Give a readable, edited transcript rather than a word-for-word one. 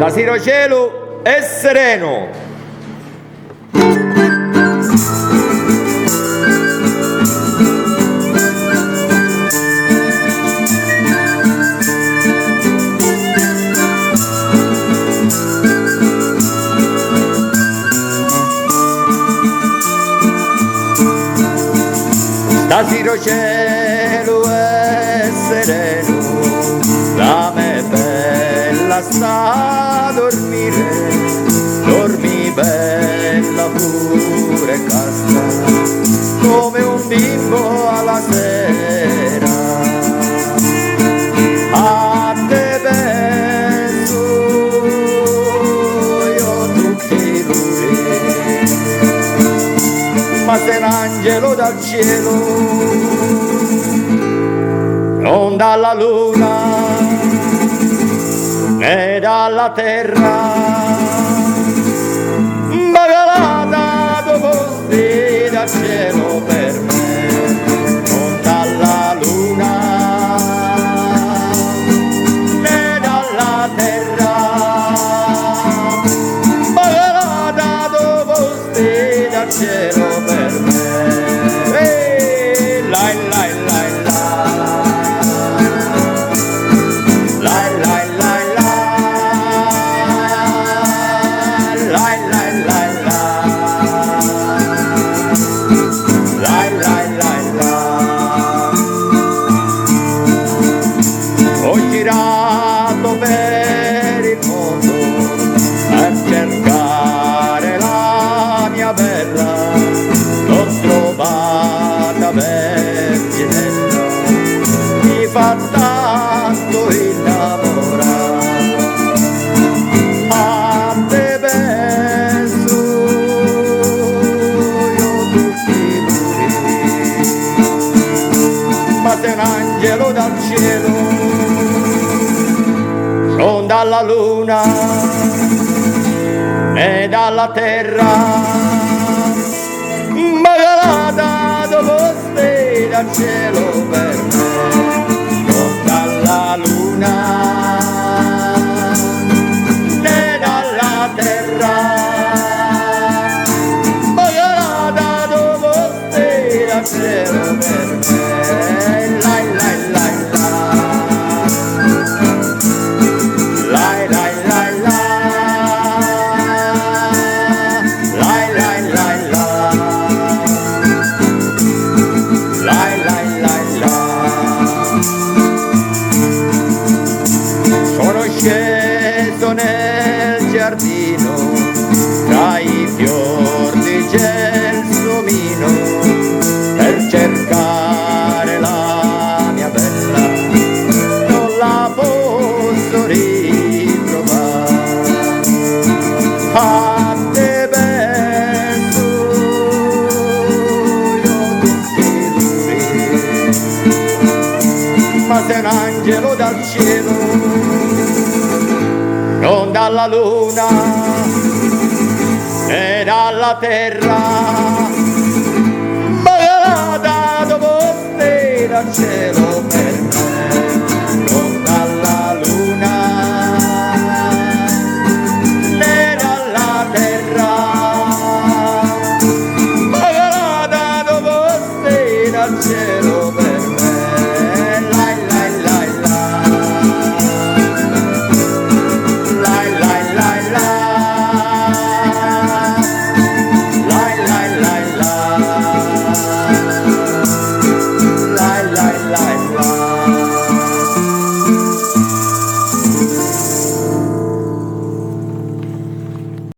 Stasera cielo è sereno. Stasera cielo è sereno, la me bella sta a dormire, dormi bella pure casta, come un bimbo alla sera. A te penso io tutti i giorni, ma sei un angelo dal cielo, non dalla luna né dalla terra, ma calata dopo sti dal cielo per me, non dalla luna né dalla terra, ma calata dopo sti dal cielo per me. Ho girato per il mondo per cercare la mia bella, l'ho trovata verginella, mi fa tanto innamorare. A te penso io tutti i giorni, ma sei un angelo dal cielo, non dalla luna né dalla terra, ma calata dopo ste dal cielo per me, non dalla luna né dalla terra, ma calata dopo ste dal cielo per me. Sceso nel giardino, tra i fiori di gelsomino, per cercare la mia bella, non la posso ritrovare. A te penso io tutti i giorni, ma sei un angelo dal cielo, non dalla luna né dalla terra, ma calata dopo ste dal cielo per me, non dalla luna né dalla terra, ma calata dopo ste dal cielo per me. La